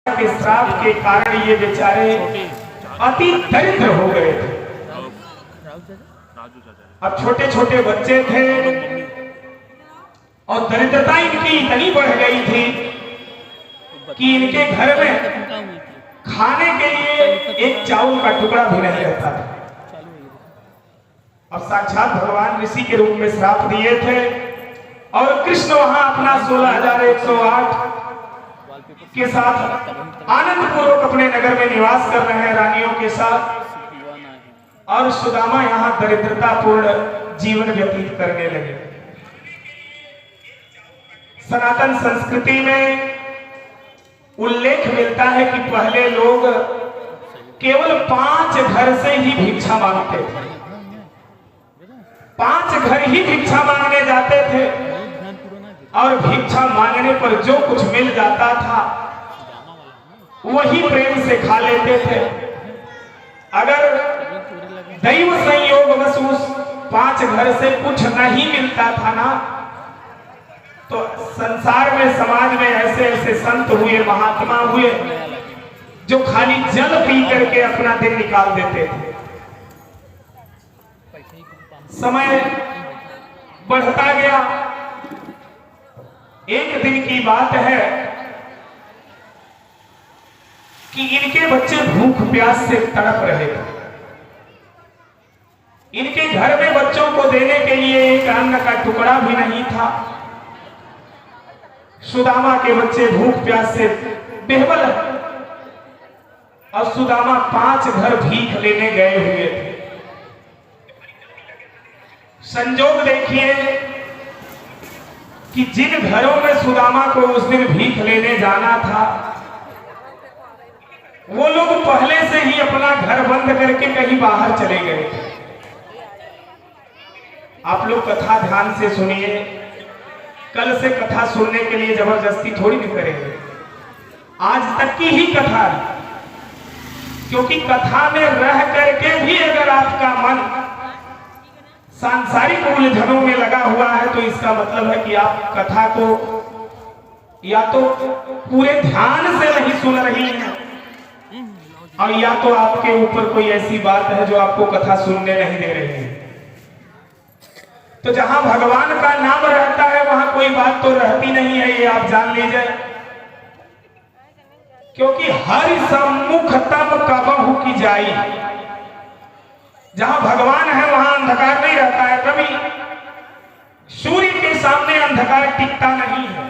के श्राप के कारण ये बेचारे अति दरिद्र हो गए थे। अब छोटे छोटे बच्चे थे और दरिद्रता इनकी इतनी बढ़ गई थी कि इनके घर में खाने के लिए एक चावल का टुकड़ा भी नहीं रहता था। अब साक्षात भगवान ऋषि के रूप में श्राप दिए थे और कृष्ण वहां अपना 16,108 के साथ आनंद पूर्वक अपने नगर में निवास कर रहे हैं रानियों के साथ, और सुदामा यहाँ दरिद्रता पूर्ण जीवन व्यतीत करने लगे। सनातन संस्कृति में उल्लेख मिलता है कि पहले लोग केवल 5 घर से ही भिक्षा मांगते थे, 5 घर ही भिक्षा मांगने जाते थे और भिक्षा मांगने पर जो कुछ मिल जाता था वही प्रेम से खा लेते थे। अगर दैव संयोगवश उस 5 घर से कुछ नहीं मिलता था ना, तो संसार में समाज में ऐसे ऐसे संत हुए, महात्मा हुए जो खाली जल पी करके अपना दिन निकाल देते थे। समय बढ़ता गया। एक दिन की बात है कि इनके बच्चे भूख प्यास से तड़प रहे थे। इनके घर में बच्चों को देने के लिए एक अन्न का टुकड़ा भी नहीं था। सुदामा के बच्चे भूख प्यास से बेहबल और सुदामा 5 घर भीख लेने गए हुए थे। संजोग देखिए कि जिन घरों में सुदामा को उस दिन भीख लेने जाना था वो लोग पहले से ही अपना घर बंद करके कहीं बाहर चले गए थे। आप लोग कथा ध्यान से सुनिए, कल से कथा सुनने के लिए जबरदस्ती थोड़ी भी करेंगे, आज तक की ही कथा है। क्योंकि कथा में रह करके भी अगर आपका मन सांसारिक उलझनों में लगा हुआ है तो इसका मतलब है कि आप कथा को या तो पूरे ध्यान से नहीं सुन रही हैं और या तो आपके ऊपर कोई ऐसी बात है जो आपको कथा सुनने नहीं दे रही है। तो जहां भगवान का नाम रहता है वहां कोई बात तो रहती नहीं है, ये आप जान लीजिए। क्योंकि हरि सम्मुख तब कबहु की जाई, जहां भगवान है वहां अंधकार नहीं रहता है। कभी सूर्य के सामने अंधकार टिकता नहीं है।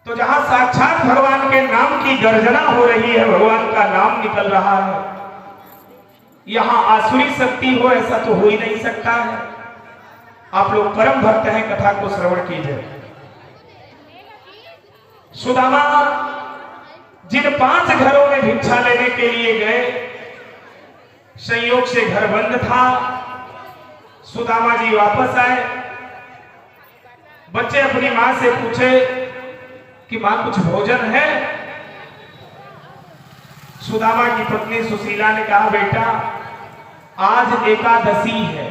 तो जहां साक्षात भगवान के नाम की गर्जना हो रही है, भगवान का नाम निकल रहा है, यहां आसुरी शक्ति हो ऐसा तो हो ही नहीं सकता है। आप लोग परम भक्त हैं, कथा को श्रवण कीजिए। सुदामा जिन 5 घरों में भिक्षा लेने के लिए गए, संयोग से घर बंद था। सुदामा जी वापस आए। बच्चे अपनी मां से पूछे कि मां कुछ भोजन है? सुदामा की पत्नी सुशीला ने कहा, बेटा आज एकादशी है।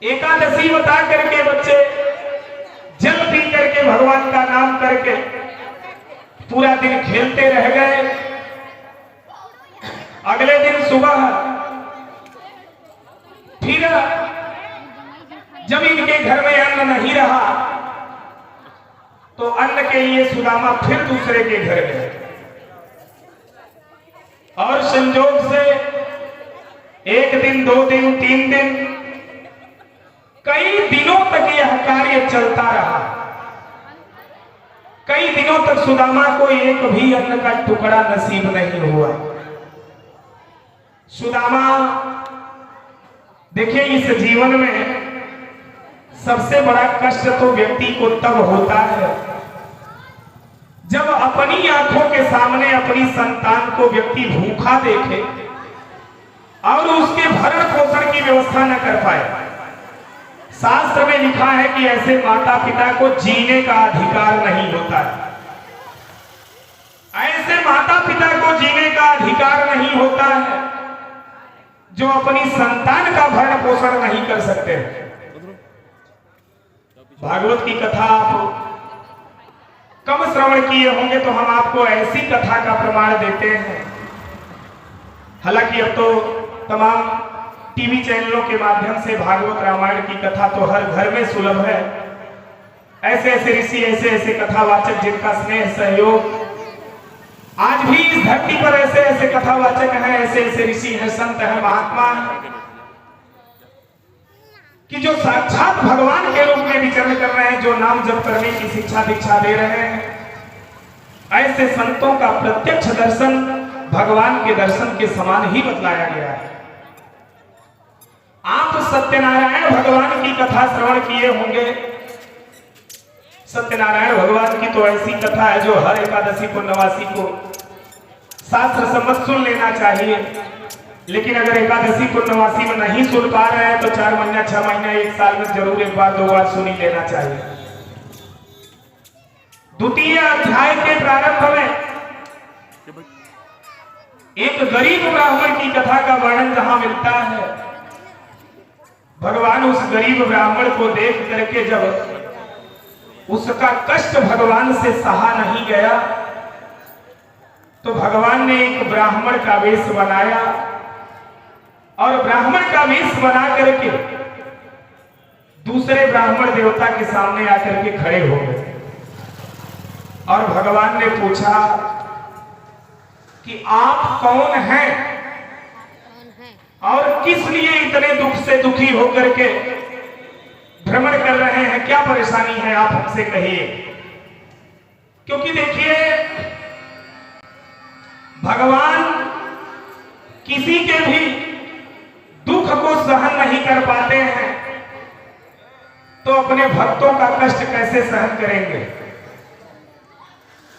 एकादशी बता करके बच्चे जल पी करके भगवान का नाम करके पूरा दिन खेलते रह गए। अगले दिन सुबह फिर जब इनके घर में अन्न नहीं रहा तो अन्न के लिए सुदामा फिर दूसरे के घर गए और संजोग से 1 दिन, 2 दिन, 3 दिन, कई दिनों तक यह कार्य चलता रहा। कई दिनों तक सुदामा को एक भी अन्न का टुकड़ा नसीब नहीं हुआ। सुदामा देखिए, इस जीवन में सबसे बड़ा कष्ट तो व्यक्ति को तब होता है जब अपनी आंखों के सामने अपनी संतान को व्यक्ति भूखा देखे और उसके भरण पोषण की व्यवस्था न कर पाए। शास्त्र में लिखा है कि ऐसे माता पिता को जीने का अधिकार नहीं होता है। ऐसे माता पिता को जीने का अधिकार नहीं होता है जो अपनी संतान का भरण पोषण नहीं कर सकते। भागवत की कथा आप कम श्रवण किए होंगे तो हम आपको ऐसी कथा का प्रमाण देते हैं। हालांकि अब तो तमाम टीवी चैनलों के माध्यम से भागवत रामायण की कथा तो हर घर में सुलभ है। ऐसे ऐसे ऋषि, ऐसे ऐसे कथावाचक जिनका स्नेह सहयोग आज भी इस धरती पर ऐसे ऐसे कथावाचक हैं, ऐसे ऐसे ऋषि हैं, संत हैं, महात्मा हैं कि जो साक्षात भगवान के रूप में विचरण कर रहे हैं, जो नाम जप करने की शिक्षा दीक्षा दे रहे हैं। ऐसे संतों का प्रत्यक्ष दर्शन भगवान के दर्शन के समान ही बतलाया गया है। आप सत्यनारायण भगवान की कथा श्रवण किए होंगे। सत्यनारायण भगवान की तो ऐसी कथा है जो हर एकादशी पूर्णवासी को शास्त्र सम्मत सुन लेना चाहिए। लेकिन अगर एकादशी पूर्णवासी में नहीं सुन पा रहे हैं तो 4 महीना, 6 महीना, 1 साल में जरूर 1 बार 2 बार सुन ही लेना चाहिए। द्वितीय अध्याय के प्रारंभ में एक गरीब ब्राह्मण की कथा का वर्णन जहां मिलता है। भगवान उस गरीब ब्राह्मण को देख करके जब उसका कष्ट भगवान से सहा नहीं गया तो भगवान ने एक ब्राह्मण का वेश बनाया और ब्राह्मण का वेश बना करके दूसरे ब्राह्मण देवता के सामने आकर के खड़े हो गए और भगवान ने पूछा कि आप कौन हैं और किस लिए इतने दुख से दुखी होकर के भ्रमण कर रहे हैं, क्या परेशानी है, आप हमसे कहिए। क्योंकि देखिए भगवान किसी के भी दुख को सहन नहीं कर पाते हैं तो अपने भक्तों का कष्ट कैसे सहन करेंगे।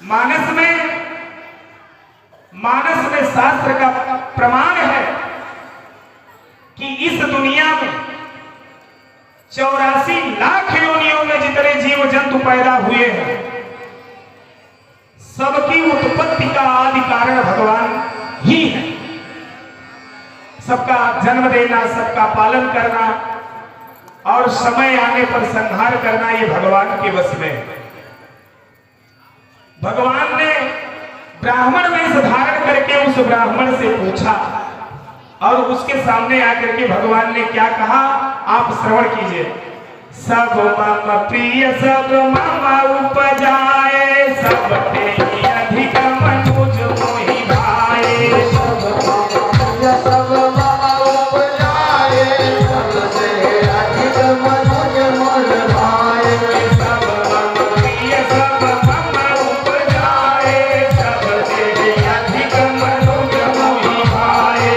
मानस में शास्त्र का प्रमाण है कि इस दुनिया में 84 लाख योनियों में जितने जीव जंतु पैदा हुए हैं सबकी उत्पत्ति का आदि कारण भगवान ही है। सबका जन्म देना, सबका पालन करना और समय आने पर संहार करना ये भगवान के वश में है। भगवान ने ब्राह्मण वेश धारण करके उस ब्राह्मण से पूछा और उसके सामने आकर के भगवान ने क्या कहा, आप श्रवण कीजिए। सब मम प्रिय सब मम उपजाए, सब तेहि अधिक मनुज मोहि भाए। सब मम उपजाए, सबसे अधिक मनुज मोहि भाए। सब मम प्रिय सब मम उपजाए, सब तेहि अधिक मनुज मोहि भाए।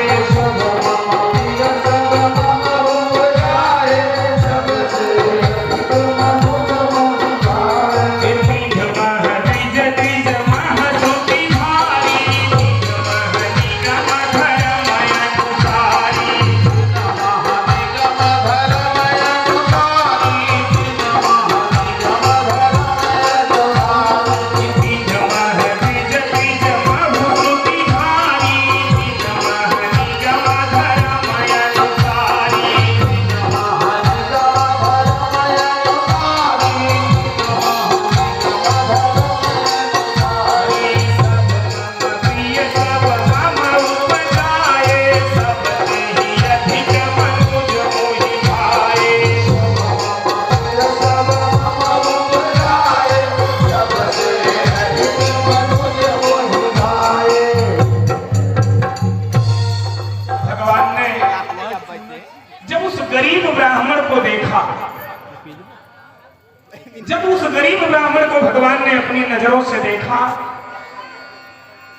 जब उस गरीब ब्राह्मण को भगवान ने अपनी नजरों से देखा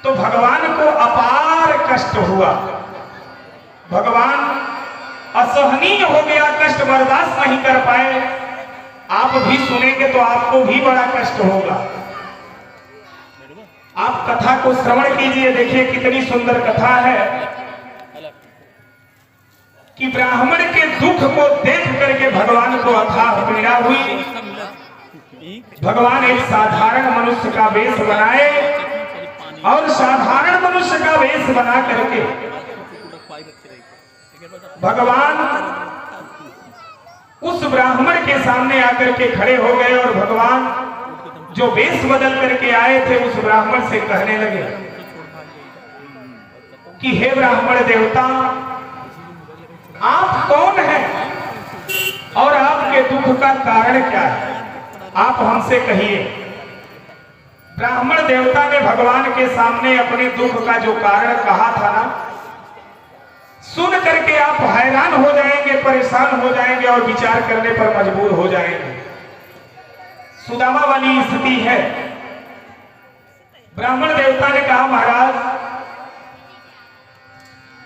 तो भगवान को अपार कष्ट हुआ। भगवान असहनीय हो गया, कष्ट बर्दाश्त नहीं कर पाए। आप भी सुनेंगे तो आपको भी बड़ा कष्ट होगा। आप कथा को श्रवण कीजिए, देखिए कितनी सुंदर कथा है कि ब्राह्मण के दुख को देख करके भगवान को अथाह पीड़ा हुई। भगवान एक साधारण मनुष्य का वेश बनाए और साधारण मनुष्य का वेश बना करके भगवान उस ब्राह्मण के सामने आकर के खड़े हो गए और भगवान जो वेश बदल करके आए थे उस ब्राह्मण से कहने लगे कि हे ब्राह्मण देवता, आप कौन हैं और आपके दुख का कारण क्या है, आप हमसे कहिए। ब्राह्मण देवता ने भगवान के सामने अपने दुख का जो कारण कहा था ना, सुन करके आप हैरान हो जाएंगे, परेशान हो जाएंगे और विचार करने पर मजबूर हो जाएंगे। सुदामा वाली स्थिति है। ब्राह्मण देवता ने कहा, महाराज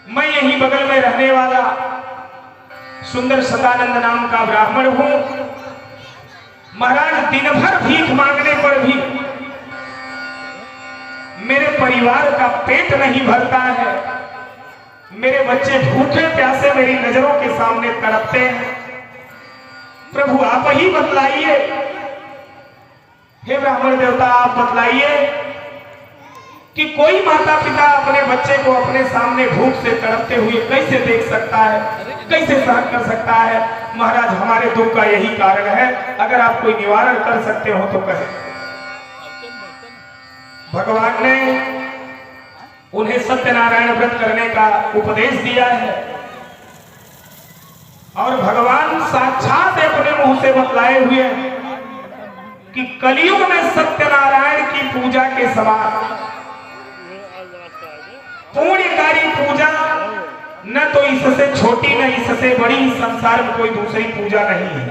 मैं यहीं बगल में रहने वाला सुंदर सदानंद नाम का ब्राह्मण हूं। महाराज दिन भर भीख मांगने पर भी मेरे परिवार का पेट नहीं भरता है, मेरे बच्चे भूखे प्यासे मेरी नजरों के सामने तड़पते हैं। प्रभु आप ही बतलाइए, हे ब्राह्मण देवता आप बतलाइए कि कोई माता पिता अपने बच्चे को अपने सामने भूख से तड़पते हुए कैसे देख सकता है, कैसे सहन कर सकता है। महाराज हमारे दुख का यही कारण है, अगर आप कोई निवारण कर सकते हो तो कहें। भगवान ने उन्हें सत्यनारायण व्रत करने का उपदेश दिया है और भगवान साक्षात अपने मुंह से बतलाए हुए हैं कि कलयुग में सत्यनारायण की पूजा के समान पुण्यकारी पूजा न तो इससे छोटी न इससे बड़ी संसार में कोई दूसरी पूजा नहीं है।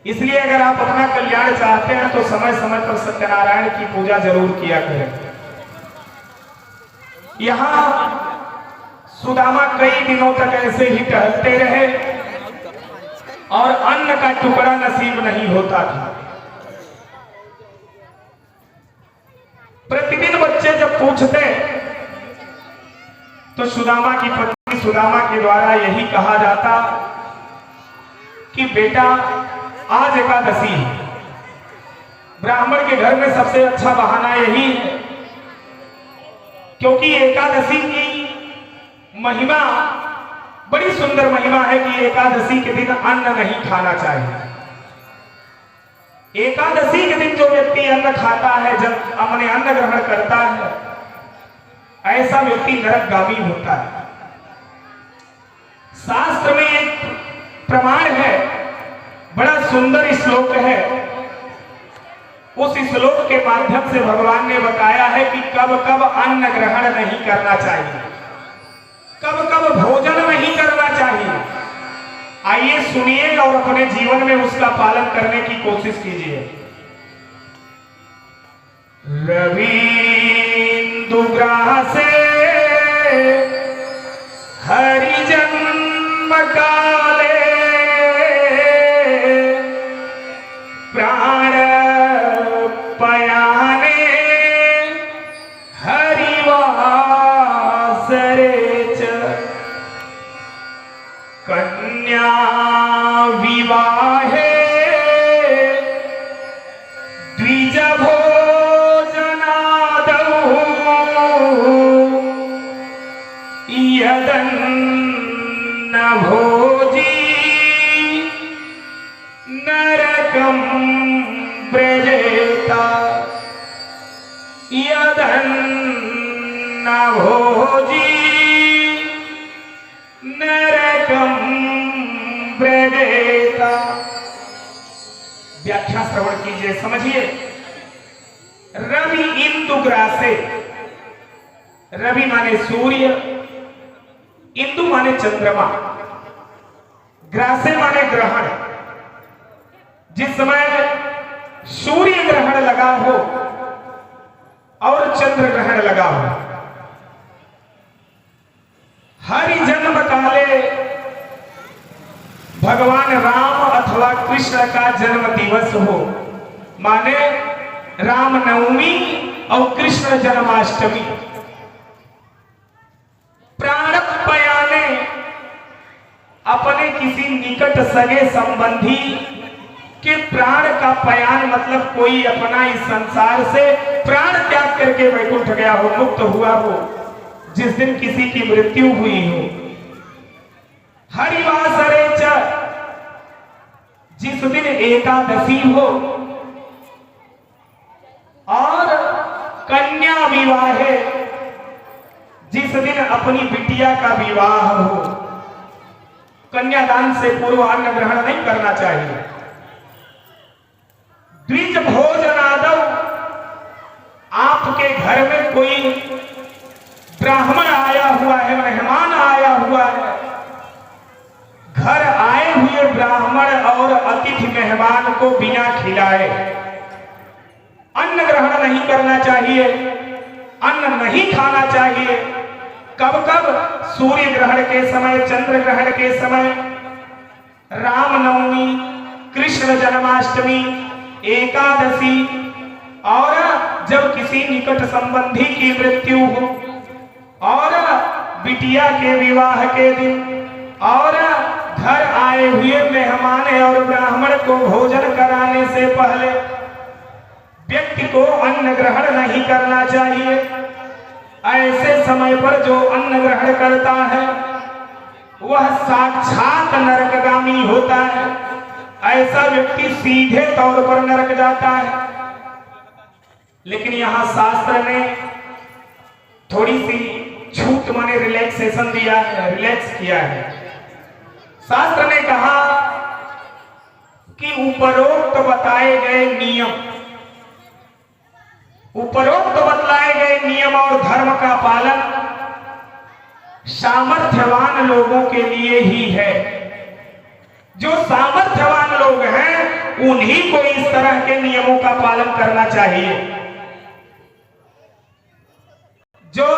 इसलिए अगर आप अपना कल्याण चाहते हैं तो समय समय पर सत्यनारायण की पूजा जरूर किया करें। यहाँ सुदामा कई दिनों तक ऐसे ही टहलते रहे और अन्न का टुकड़ा नसीब नहीं होता था। प्रतिदिन बच्चे जब पूछते तो सुदामा की पत्नी सुदामा के द्वारा यही कहा जाता कि बेटा आज एकादशी है। ब्राह्मण के घर में सबसे अच्छा बहाना यही है, क्योंकि एकादशी की महिमा बड़ी सुंदर महिमा है कि एकादशी के दिन अन्न नहीं खाना चाहिए। एकादशी के दिन जो व्यक्ति अन्न खाता है, जब अपने अन्न ग्रहण करता है, ऐसा व्यक्ति नरकगामी होता है। शास्त्र में एक प्रमाण है, बड़ा सुंदर श्लोक है। उस श्लोक के माध्यम से भगवान ने बताया है कि कब कब अन्न ग्रहण नहीं करना चाहिए, कब कब भोजन नहीं करना चाहिए। आइए सुनिए और अपने जीवन में उसका पालन करने की कोशिश कीजिए। रवींदु ग्रासे हरि जन्म काले प्राण पयाने हरिवासरे च कन्या विवाहे द्विज भोजनादौ यदन्न भोजी नरकं व्रजेता यदन्न भोजी नरकं व्रजेता। व्याख्या श्रवण कीजिए, समझिए। रवि इंदु ग्रासे, रवि माने सूर्य, इंदु माने चंद्रमा, ग्रासे माने ग्रहण। जिस समय सूर्य ग्रहण लगा हो और चंद्र ग्रहण लगा हो, हरि जन्म काले भगवान राम अथवा कृष्ण का जन्म दिवस हो, माने रामनवमी और कृष्ण जन्माष्टमी। प्राण पयाने, अपने किसी निकट सगे संबंधी के प्राण का पयान मतलब कोई अपना इस संसार से प्राण त्याग करके वैकुंठ गया हो, मुक्त हुआ हो, जिस दिन किसी की मृत्यु हुई हो। हरिवासरे च, जिस दिन एकादशी हो, कन्या विवाहे, जिस दिन अपनी बिटिया का विवाह हो, कन्यादान से पूर्व अन्न ग्रहण नहीं करना चाहिए। द्विज भोजनादौ, आपके घर में कोई ब्राह्मण आया हुआ है, मेहमान आया हुआ है, घर आए हुए ब्राह्मण और अतिथि मेहमान को बिना खिलाए अन्न ग्रहण नहीं करना चाहिए, अन्न नहीं खाना चाहिए। कब कब? सूर्य ग्रहण के समय, चंद्र ग्रहण के समय, रामनवमी, कृष्ण जन्माष्टमी, एकादशी, और जब किसी निकट संबंधी की मृत्यु हो, और बिटिया के विवाह के दिन, और घर आए हुए मेहमान और ब्राह्मण को भोजन कराने से पहले व्यक्ति को अन्न ग्रहण नहीं करना चाहिए। ऐसे समय पर जो अन्न ग्रहण करता है वह साक्षात नरकगामी होता है। ऐसा व्यक्ति सीधे तौर पर नरक जाता है। लेकिन यहां शास्त्र ने थोड़ी सी छूट माने रिलैक्सेशन दिया है, रिलैक्स किया है। शास्त्र ने कहा कि उपरोक्त बताए गए नियम, उपरोक्त बतलाए गए नियम और धर्म का पालन सामर्थ्यवान लोगों के लिए ही है। जो सामर्थ्यवान लोग हैं उन्हीं को इस तरह के नियमों का पालन करना चाहिए। जो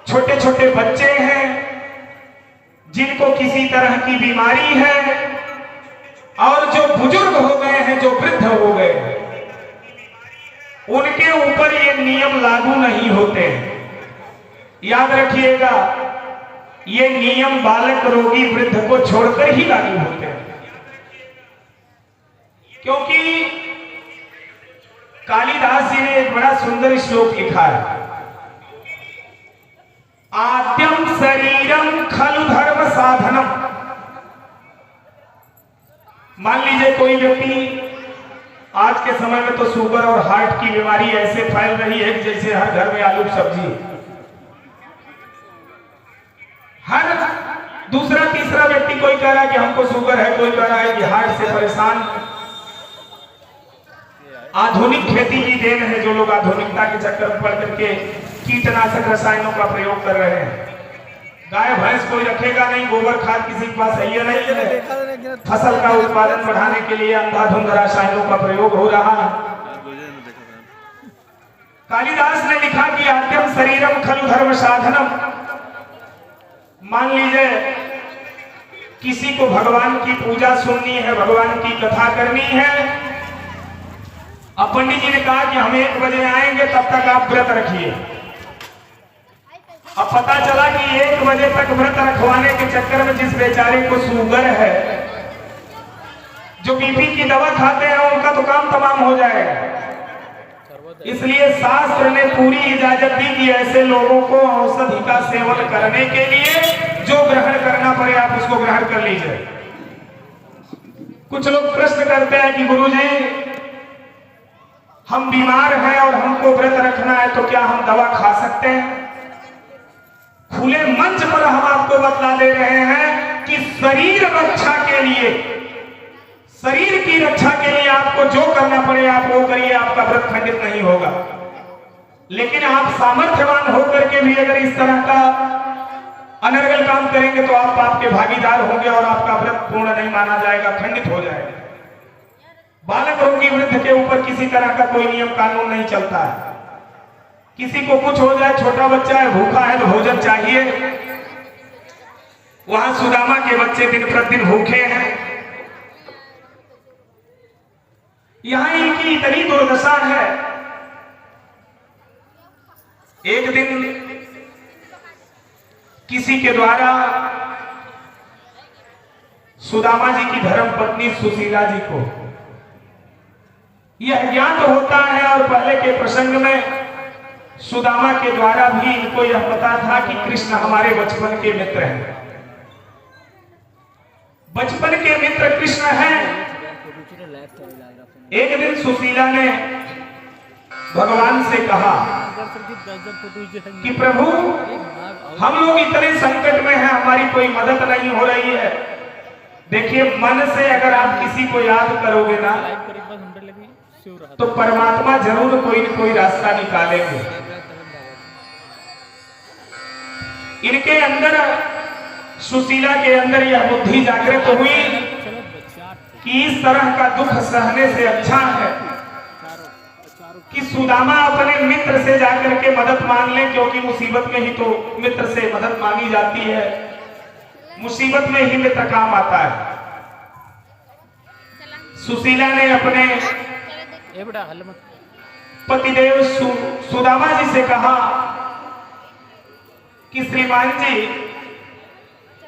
छोटे छोटे बच्चे हैं, जिनको किसी तरह की बीमारी है, और जो बुजुर्ग हो गए हैं, जो वृद्ध हो गए हैं, उनके ऊपर ये नियम लागू नहीं होते। याद रखिएगा, ये नियम बालक, रोगी, वृद्ध को छोड़कर ही लागू होते हैं। क्योंकि कालिदास जी ने एक बड़ा सुंदर श्लोक लिखा है, आद्यम शरीरम खलु धर्म साधनम। मान लीजिए कोई व्यक्ति, आज के समय में तो शुगर और हार्ट की बीमारी ऐसे फैल रही है जैसे हर घर में आलू सब्जी। हर दूसरा तीसरा व्यक्ति कोई कह रहा है कि हमको शुगर है, कोई कह रहा है कि हार्ट से परेशान। आधुनिक खेती की देन है, जो लोग आधुनिकता के चक्कर में पड़ करके कीटनाशक रसायनों का प्रयोग कर रहे हैं। गाय भैंस कोई रखेगा नहीं, गोबर खाद किसी के पास है नहीं है। फसल का उत्पादन बढ़ाने के लिए अंधाधुंध रसायनों का प्रयोग हो रहा है। कालिदास ने लिखा कि आद्यम शरीरम खलु धर्म साधनम। मान लीजिए किसी को भगवान की पूजा सुननी है, भगवान की कथा करनी है, अब पंडित जी ने कहा कि हम 1 बजे आएंगे, तब तक आप व्रत रखिए। अब पता चला कि 1 बजे तक व्रत रखवाने के चक्कर में जिस बेचारे को शुगर है, जो बीपी की दवा खाते हैं, उनका तो काम तमाम हो जाएगा। इसलिए शास्त्र ने पूरी इजाजत दी कि ऐसे लोगों को औषधि का सेवन करने के लिए जो ग्रहण करना पड़े आप उसको ग्रहण कर लीजिए। कुछ लोग प्रश्न करते हैं कि गुरुजी हम बीमार हैं और हमको व्रत रखना है, तो क्या हम दवा खा सकते हैं? खुले मंच पर हम आपको बतला दे रहे हैं कि शरीर रक्षा के लिए, शरीर की रक्षा के लिए आपको जो करना पड़े आप वो करिए, आपका व्रत खंडित नहीं होगा। लेकिन आप सामर्थ्यवान होकर के भी अगर इस तरह का अनर्गल काम करेंगे तो आप पाप के भागीदार होंगे और आपका व्रत पूर्ण नहीं माना जाएगा, खंडित हो जाएगा। बालक रोगी वृद्ध के ऊपर किसी तरह का कोई नियम कानून नहीं चलता है। किसी को कुछ हो जाए, छोटा बच्चा है, भूखा है, तो भोजन चाहिए। वहां सुदामा के बच्चे दिन प्रतिदिन भूखे हैं। यहां इनकी इतनी दुर्दशा है। एक दिन किसी के द्वारा सुदामा जी की धर्म पत्नी सुशीला जी को यह ज्ञात होता है, और पहले के प्रसंग में सुदामा के द्वारा भी इनको यह पता था कि कृष्ण हमारे बचपन के मित्र हैं, बचपन के मित्र कृष्ण हैं। एक दिन सुशीला ने भगवान से कहा कि प्रभु हम लोग इतने संकट में हैं, हमारी कोई मदद नहीं हो रही है। देखिए, मन से अगर आप किसी को याद करोगे ना तो परमात्मा जरूर कोई न कोई रास्ता निकालेंगे। इनके अंदर, सुशीला के अंदर यह बुद्धि जागृत हुई कि इस तरह का दुख सहने से अच्छा है कि सुदामा अपने मित्र से जाकर के मदद मांग ले, क्योंकि मुसीबत में ही तो मित्र से मदद मांगी जाती है, मुसीबत में ही मित्र काम आता है। सुशीला ने अपने पतिदेव सुदामा जी से कहा कि श्रीमान जी,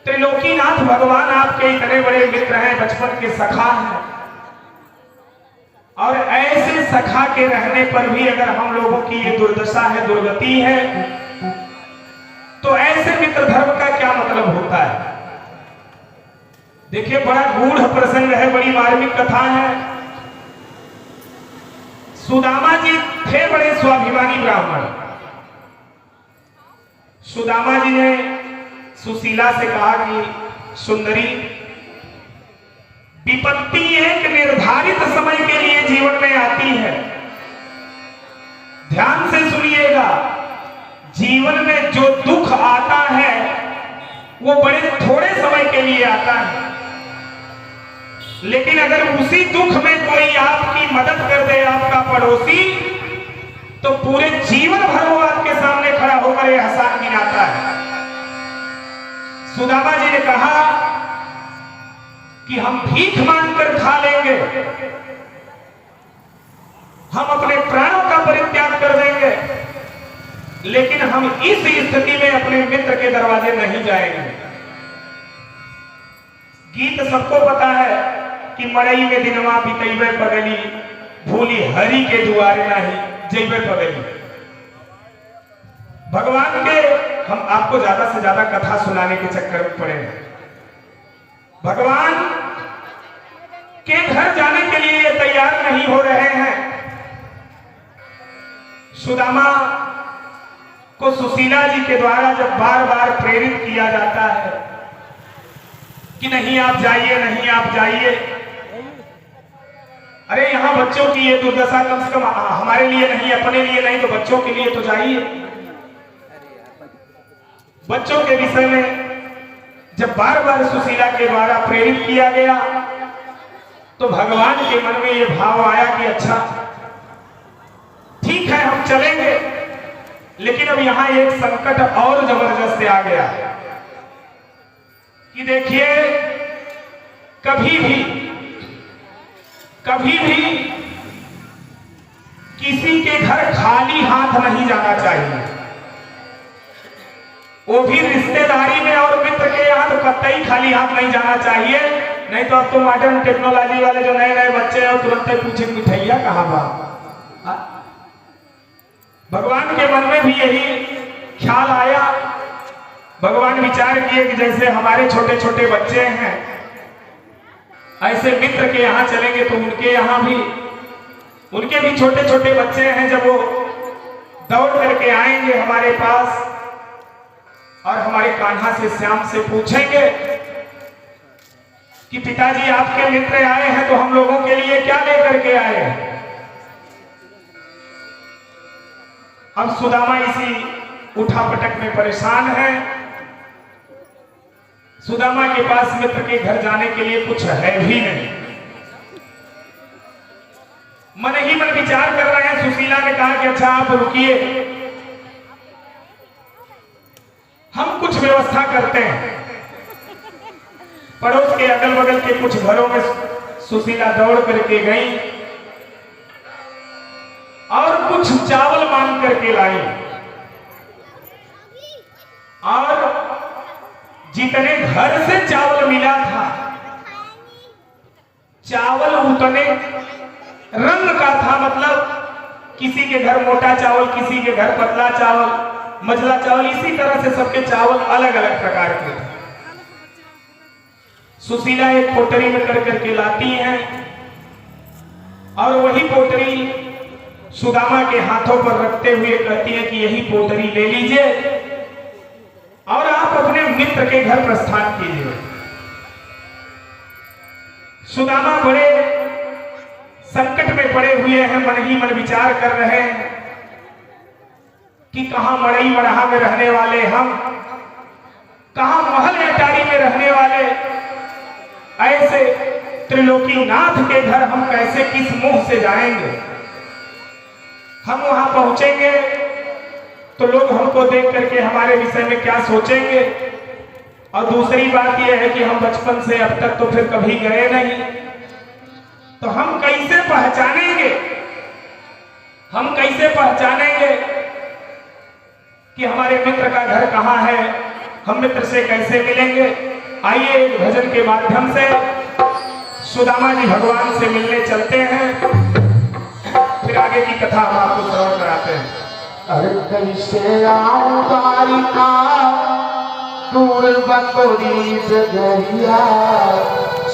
त्रिलोकीनाथ भगवान आपके इतने बड़े मित्र हैं, बचपन के सखा हैं, और ऐसे सखा के रहने पर भी अगर हम लोगों की ये दुर्दशा है, दुर्गति है, तो ऐसे मित्र धर्म का क्या मतलब होता है। देखिए, बड़ा गूढ़ प्रसंग है, बड़ी मार्मिक कथा है। सुदामा जी थे बड़े स्वाभिमानी ब्राह्मण। सुदामा जी ने सुशीला से कहा कि सुंदरी, विपत्ति एक निर्धारित समय के लिए जीवन में आती है। ध्यान से सुनिएगा, जीवन में जो दुख आता है वो बड़े थोड़े समय के लिए आता है, लेकिन अगर उसी दुख में कोई आपकी मदद कर दे, आपका पड़ोसी, तो पूरे जीवन भर वो आपके सामने खड़ा होकर यह एहसान गिनाता है। सुदामा जी ने कहा कि हम भीख मांगकर खा लेंगे, हम अपने प्राणों का परित्याग कर देंगे, लेकिन हम इस स्थिति में अपने मित्र के दरवाजे नहीं जाएंगे। गीत सबको पता है कि मड़ई में दिनवा बितैबे पगली, भूली हरि के दुआरे नहीं जैबे पगली। भगवान के, हम आपको ज्यादा से ज्यादा कथा सुनाने के चक्कर में पड़े हैं। भगवान के घर जाने के लिए ये तैयार नहीं हो रहे हैं। सुदामा को सुशीला जी के द्वारा जब बार बार प्रेरित किया जाता है कि नहीं आप जाइए, नहीं आप जाइए, अरे यहां बच्चों की ये दुर्दशा, कम से कम हमारे लिए नहीं, अपने लिए नहीं तो बच्चों के लिए तो जाइए। बच्चों के विषय में जब बार बार सुशीला के द्वारा प्रेरित किया गया तो भगवान के मन में यह भाव आया कि अच्छा ठीक है, हम चलेंगे, लेकिन अब यहां एक संकट और जबरदस्त आ गया कि देखिए, कभी भी किसी के घर खाली हाथ नहीं जाना चाहिए, वो भी रिश्तेदारी में, और मित्र के यहाँ तो कतई खाली हाथ नहीं जाना चाहिए। नहीं तो अब तो मॉडर्न टेक्नोलॉजी वाले जो नए नए बच्चे हैं तुरंत पूछे मिठाइया कहाँ बा। भगवान के मन में भी यही ख्याल आया। भगवान विचार किए कि जैसे हमारे छोटे छोटे बच्चे हैं, ऐसे मित्र के यहाँ चलेंगे तो उनके यहाँ भी, उनके भी छोटे छोटे बच्चे हैं, जब वो दौड़ करके आएंगे हमारे पास और हमारे कान्हा से, श्याम से पूछेंगे कि पिताजी आपके मित्र आए हैं तो हम लोगों के लिए क्या लेकर के आए हैं। अब सुदामा इसी उठापटक में परेशान है। सुदामा के पास मित्र के घर जाने के लिए कुछ है भी नहीं। मन ही मन विचार कर रहे हैं। सुशीला ने कहा कि अच्छा आप रुकिए, हम कुछ व्यवस्था करते हैं। पड़ोस के अगल बगल के कुछ घरों में सुशीला दौड़ करके गई और कुछ चावल मांग करके लाई, और जितने घर से चावल मिला था, चावल उतने रंग का था। मतलब किसी के घर मोटा चावल, किसी के घर पतला चावल, मझला चावल, इसी तरह से सबके चावल अलग अलग प्रकार के थे। सुशीला एक पोटरी में कर करके लाती हैं और वही पोटरी सुदामा के हाथों पर रखते हुए कहती है कि यही पोटरी ले लीजिए और आप अपने मित्र के घर प्रस्थान कीजिए। सुदामा बड़े संकट में पड़े हुए हैं, मन ही मन विचार कर रहे हैं कि कहां मड़ई मड़हा में रहने वाले हम, कहां महल अटारी में रहने वाले, ऐसे त्रिलोकीनाथ के घर हम कैसे किस मुंह से जाएंगे। हम वहां पहुंचेंगे तो लोग हमको देख करके हमारे विषय में क्या सोचेंगे। और दूसरी बात यह है कि हम बचपन से अब तक तो फिर कभी गए नहीं, तो हम कैसे पहचानेंगे, हम कैसे पहचानेंगे कि हमारे मित्र का घर कहां है, हम मित्र से कैसे मिलेंगे। आइए एक भजन के माध्यम से सुदामा जी भगवान से मिलने चलते हैं, फिर आगे की कथा हम आपको श्रवण कराते हैं। अरे कैसे आऊं द्वारिका दूर बतोरी जगरिया,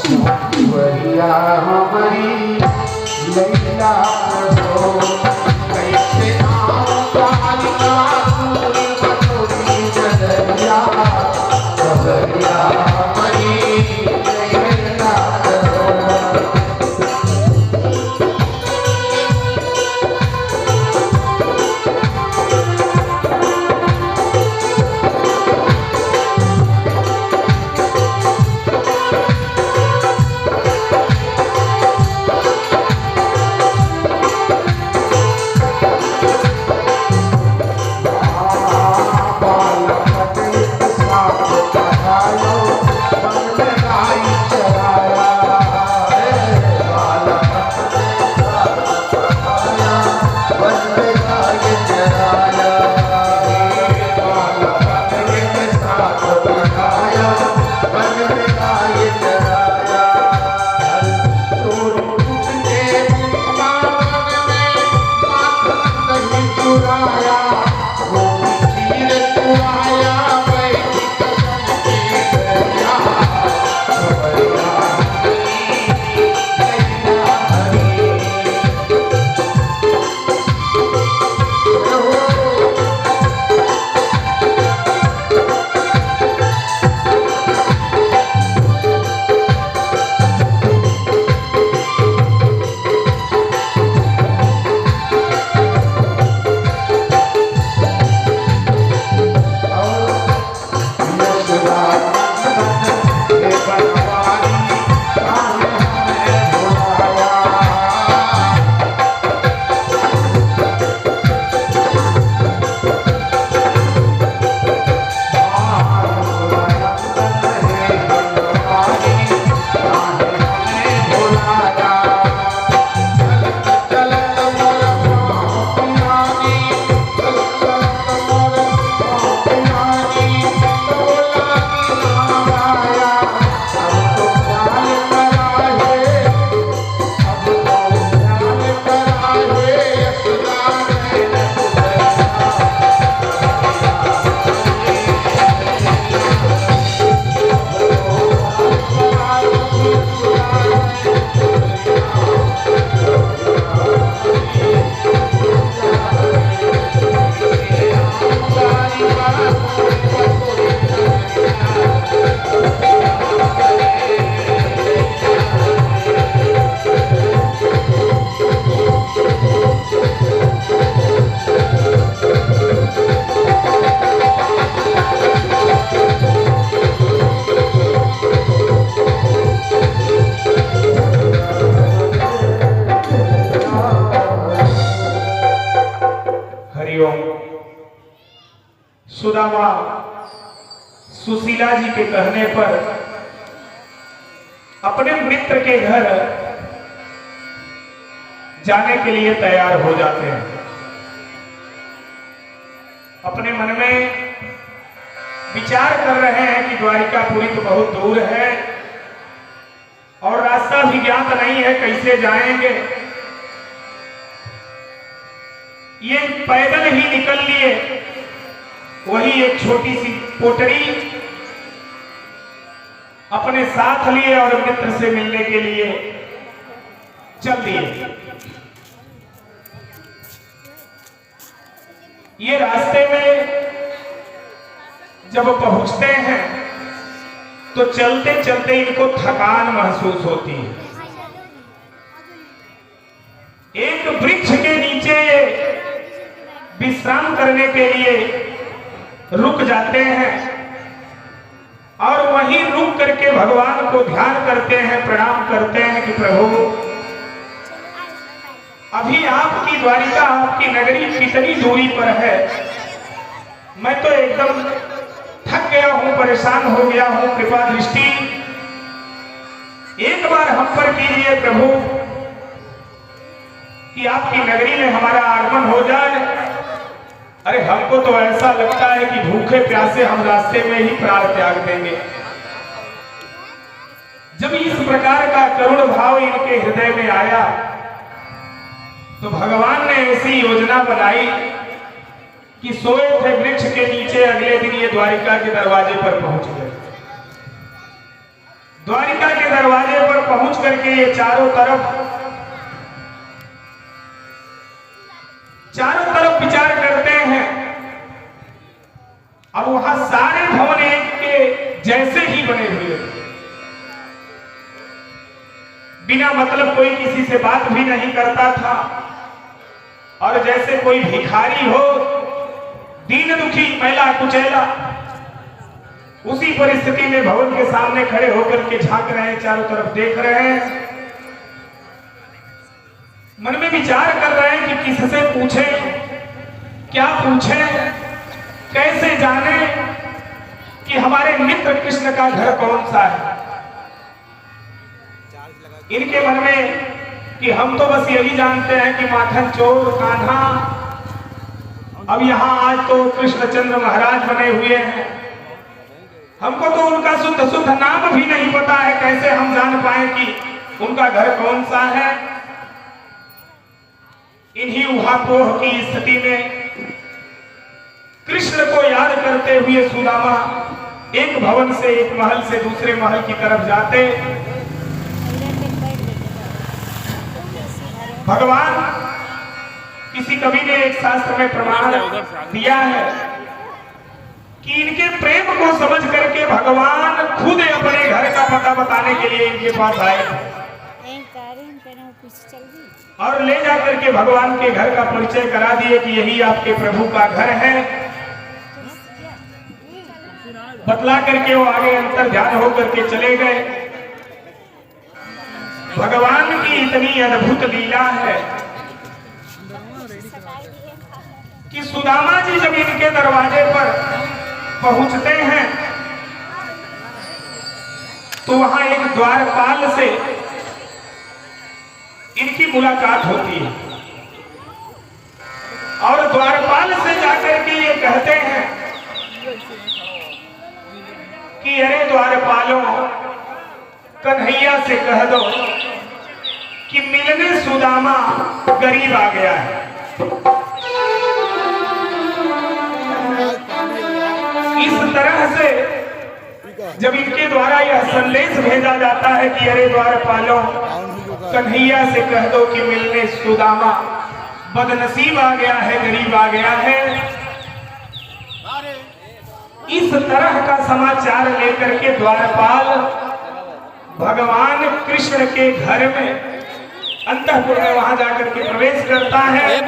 सुवरिया हमारी लैला प्रभो। कैसे आऊं द्वारिका दूर बतोरी जगरिया, सुवरिया हमारी लैला प्रभो। सुदामा सुशीला जी के कहने पर अपने मित्र के घर जाने के लिए तैयार हो जाते हैं। अपने मन में विचार कर रहे हैं कि द्वारिकापुरी तो बहुत दूर है और रास्ता भी ज्ञात नहीं है, कैसे जाएंगे। ये पैदल ही निकल लिए, वही एक छोटी सी पोटरी अपने साथ लिए और मित्र से मिलने के लिए चल दिए। ये रास्ते में जब पहुंचते हैं तो चलते चलते इनको थकान महसूस होती है। एक वृक्ष के नीचे विश्राम करने के लिए रुक जाते हैं और वहीं रुक करके भगवान को ध्यान करते हैं, प्रणाम करते हैं कि प्रभु अभी आपकी द्वारिका, आपकी नगरी कितनी दूरी पर है। मैं तो एकदम थक गया हूं, परेशान हो गया हूं। कृपा दृष्टि एक बार हम पर कीजिए प्रभु कि आपकी नगरी में हमारा आगमन हो जाए। अरे हमको तो ऐसा लगता है कि भूखे प्यासे हम रास्ते में ही प्राण त्याग देंगे। जब इस प्रकार का करुण भाव इनके हृदय में आया तो भगवान ने ऐसी योजना बनाई कि सोए थे वृक्ष के नीचे, अगले दिन ये द्वारिका के दरवाजे पर पहुंच गए। द्वारिका के दरवाजे पर पहुंच करके ये चारों तरफ विचार करते हैं और वहां सारे भवन एक के जैसे ही बने हुए, बिना मतलब कोई किसी से बात भी नहीं करता था और जैसे कोई भिखारी हो, दीन दुखी, मैला कुचैला, उसी परिस्थिति में भवन के सामने खड़े होकर के झांक रहे हैं, चारों तरफ देख रहे हैं, मन में विचार कर रहे हैं कि किससे पूछें, क्या पूछें, कैसे जाने कि हमारे मित्र कृष्ण का घर कौन सा है। इनके मन में कि हम तो बस यही जानते हैं कि माखन चोर कान्हा, अब यहाँ आज तो कृष्णचंद्र महाराज बने हुए हैं, हमको तो उनका शुद्ध शुद्ध नाम भी नहीं पता है, कैसे हम जान पाए कि उनका घर कौन सा है। इन्हीं उहापोह की स्थिति में कृष्ण को याद करते हुए सुदामा एक भवन से, एक महल से दूसरे महल की तरफ जाते। भगवान, किसी कवि ने एक शास्त्र में प्रमाण दिया है कि इनके प्रेम को समझ करके भगवान खुद अपने घर का पता बताने के लिए इनके पास आए और ले जाकर के भगवान के घर का परिचय करा दिए कि यही आपके प्रभु का घर है। बतला करके वो आगे अंतर ध्यान होकर के चले गए। भगवान की इतनी अद्भुत लीला है कि सुदामा जी जब इनके दरवाजे पर पहुंचते हैं तो वहां एक द्वारपाल से इनकी मुलाकात होती है और द्वारपाल से जाकर के ये कहते हैं कि अरे द्वारपालों, कन्हैया से कह दो कि मिलने सुदामा गरीब आ गया है। इस तरह से जब इनके द्वारा यह संदेश भेजा जाता है कि अरे द्वारपालों, कन्हैया से कह दो कि मिलने सुदामा बदनसीब आ गया है, गरीब आ गया है, इस तरह का समाचार लेकर के द्वारपाल भगवान कृष्ण के घर में अंतःपुर में वहां जाकर के प्रवेश करता है।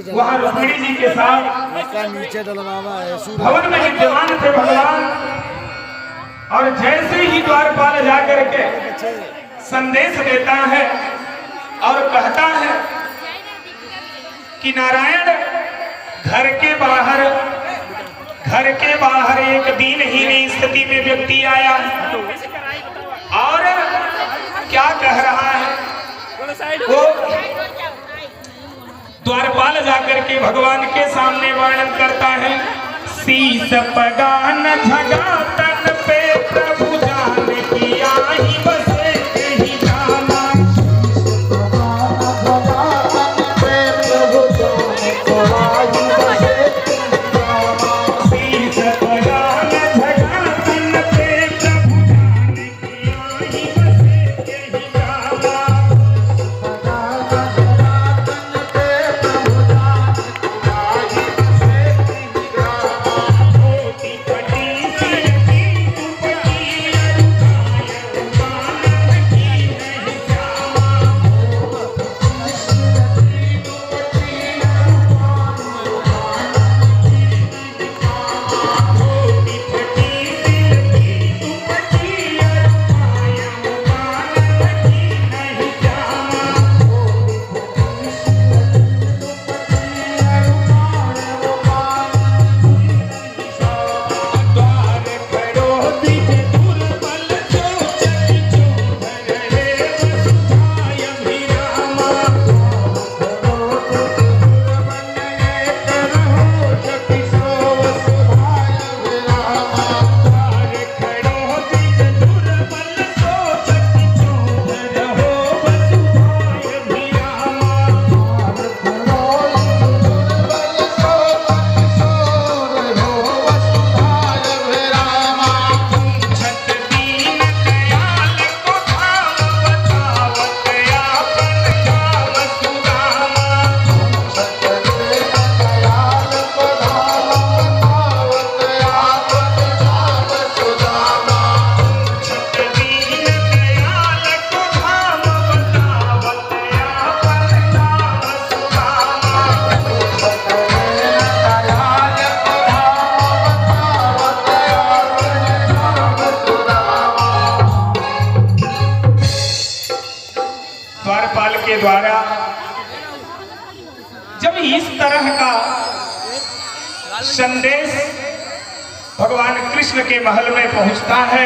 वहां रुक्मिणी जी के साथ नीचे भवन में विद्यमान थे भगवान। और जैसे ही द्वारपाल जाकर के संदेश देता है और कहता है कि नारायण, घर के बाहर एक दीनहीन स्थिति में व्यक्ति आया और क्या कह रहा है, वो द्वारपाल जाकर के भगवान के सामने वर्णन करता है। शीस पगान झगा तन पे प्रभु जान की आई बसे ही जाना। जब इस तरह का संदेश भगवान कृष्ण के महल में पहुंचता है,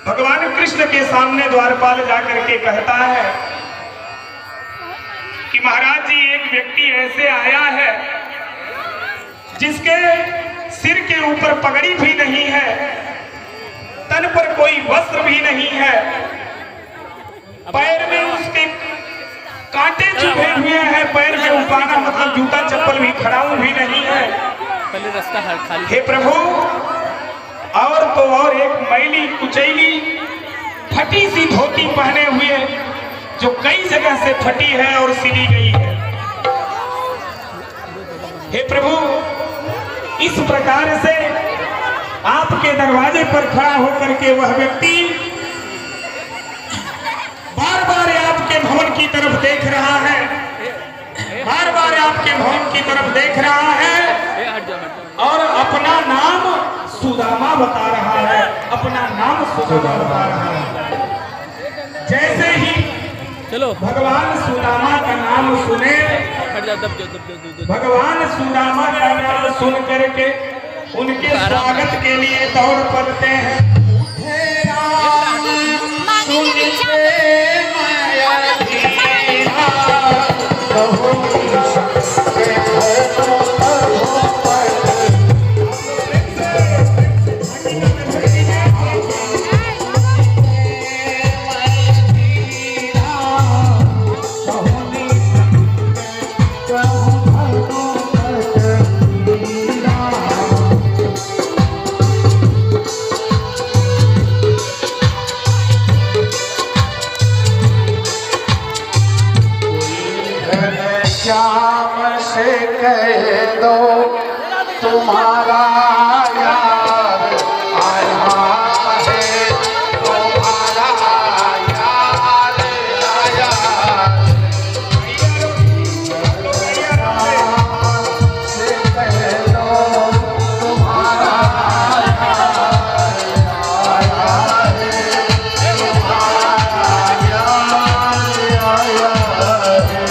भगवान कृष्ण के सामने द्वारपाल जाकर के कहता है कि महाराज जी, एक व्यक्ति ऐसे आया है जिसके सिर के ऊपर पगड़ी भी नहीं है, तन पर कोई वस्त्र भी नहीं है, पैर में उसके कांटे चुभे हुए हैं, पैर में उपाना मतलब जूता चप्पल भी खड़ाऊ भी नहीं है। पहले रास्ता खाली। हे प्रभु, और तो और एक मैली कुचैली फटी सी धोती पहने हुए जो कई जगह से फटी है और सिली गई है। हे प्रभु, इस प्रकार से आपके दरवाजे पर खड़ा होकर के वह व्यक्ति बार बार आपके भवन की तरफ देख रहा है, बार बार आपके भवन की तरफ देख रहा है और अपना नाम सुदामा बता रहा है, अपना नाम सुदामा बता रहा है। जैसे ही चलो भगवान सुदामा का नाम सुने, भगवान सुदामा का नाम सुन करके उनके स्वागत के लिए दौड़ पड़ते हैं। श्याम से कह दो तुम्हारा यार आया है, तुम्हारा यार आया से कह दो तुम्हारा यार आया है, तुम्हारा यार आया है।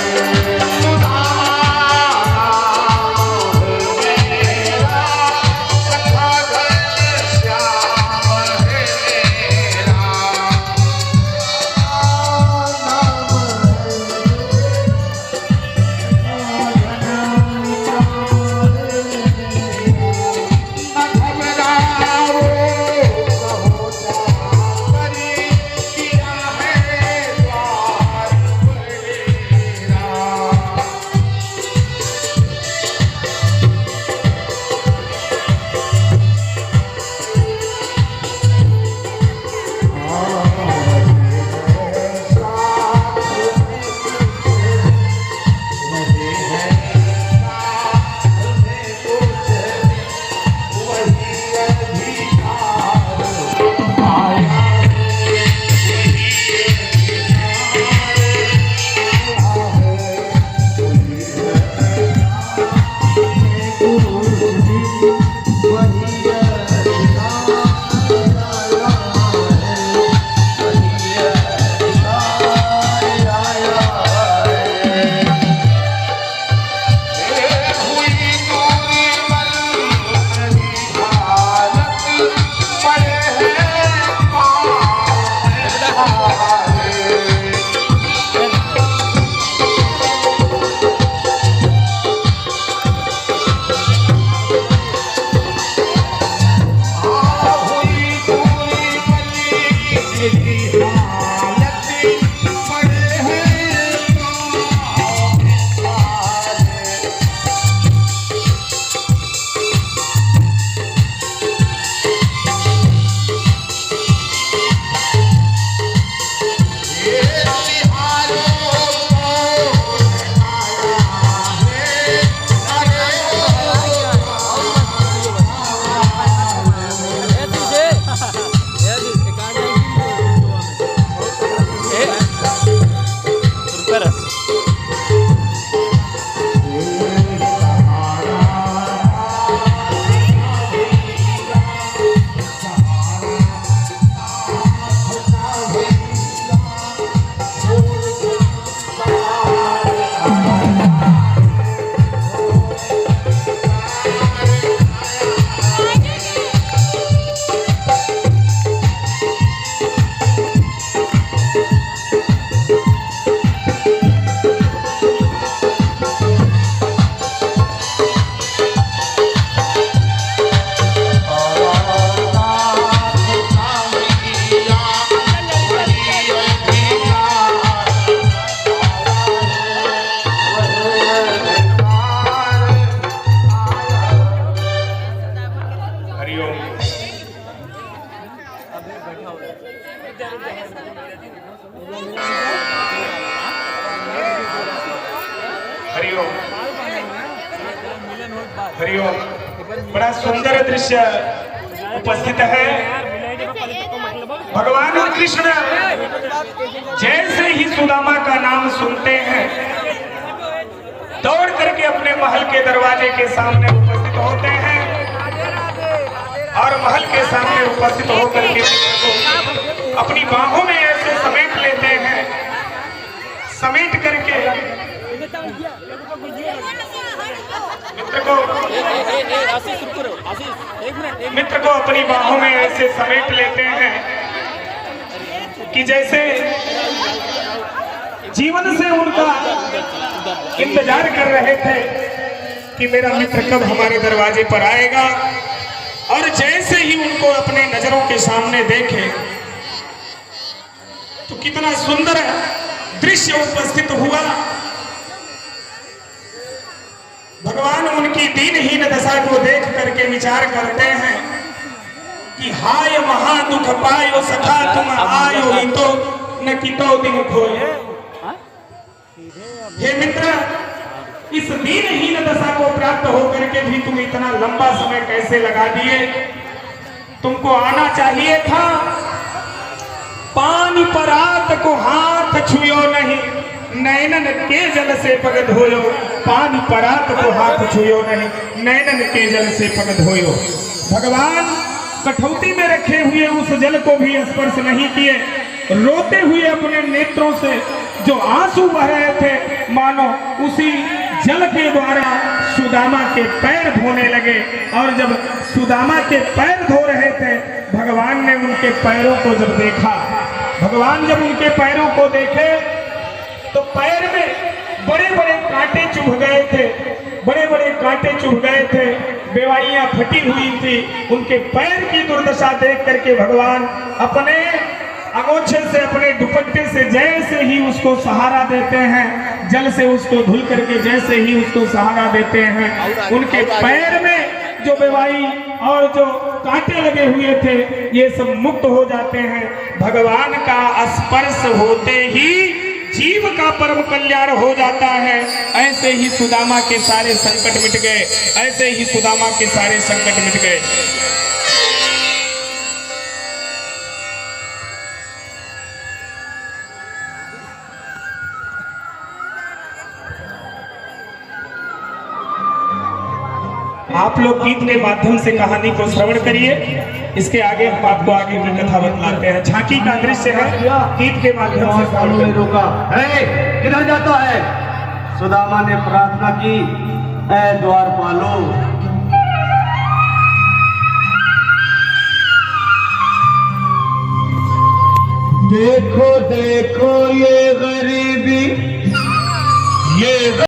हरिओम हरिओम। बड़ा सुंदर दृश्य उपस्थित है। भगवान कृष्ण जैसे ही सुदामा का नाम सुनते हैं दौड़ करके अपने महल के दरवाजे के सामने उपस्थित होते हैं और महल के सामने उपस्थित होकर के को अपनी बाहों में ऐसे समेट लेते हैं। समेट करके मित्र को अपनी बाहों में ऐसे समेट लेते हैं कि जैसे जीवन से उनका इंतजार कर रहे थे कि मेरा मित्र कब हमारे दरवाजे पर आएगा। और जैसे ही उनको अपने नजरों के सामने देखे तो कितना सुंदर दृश्य उपस्थित हुआ। भगवान उनकी दीनहीन दशा को देख करके विचार करते हैं कि हाय महा दुख पायो सखा तुम आयो ही तो न कितो दिन खोए। हे मित्र, इस दीनहीन दशा को प्राप्त होकर के भी तुम इतना लंबा समय कैसे लगा दिए? तुमको आना चाहिए था। पानी परात को हाथ छुयो नहीं, नैनन के जल से पग धोयो। पानी परात को हाथ छुयो नहीं, नैनन के जल से पग धोयो। भगवान कठौती में रखे हुए उस जल को भी स्पर्श नहीं किए। रोते हुए अपने नेत्रों से जो आंसू बह रहे थे मानो उसी जल के द्वारा सुदामा के पैर धोने लगे। और जब सुदामा के पैर धो रहे थे भगवान ने उनके पैरों को जब देखा, भगवान जब उनके पैरों को देखे तो पैर में बड़े बड़े कांटे चुभ गए थे, बड़े बड़े कांटे चुभ गए थे, बेवाइयां फटी हुई थी। उनके पैर की दुर्दशा देख करके भगवान अपने अंगोछे से अपने दुपट्टे से जैसे ही उसको सहारा देते हैं, जल से उसको धुल करके जैसे ही उसको सहारा देते हैं, उनके पैर में जो बेवाई और जो कांटे लगे हुए थे ये सब मुक्त हो जाते हैं। भगवान का स्पर्श होते ही जीव का परम कल्याण हो जाता है। ऐसे ही सुदामा के सारे संकट मिट गए, ऐसे ही सुदामा के सारे संकट मिट गए। आप लोग गीत के माध्यम से कहानी को श्रवण करिए। इसके आगे हम आपको आगे की कथा बतलाते हैं। झांकी का दृश्य है, गीत के माध्यम से श्रवण करिए। रोका है, किधर जाता है? सुदामा ने प्रार्थना की, ऐ द्वारपालो, देखो देखो ये गरीबी, ये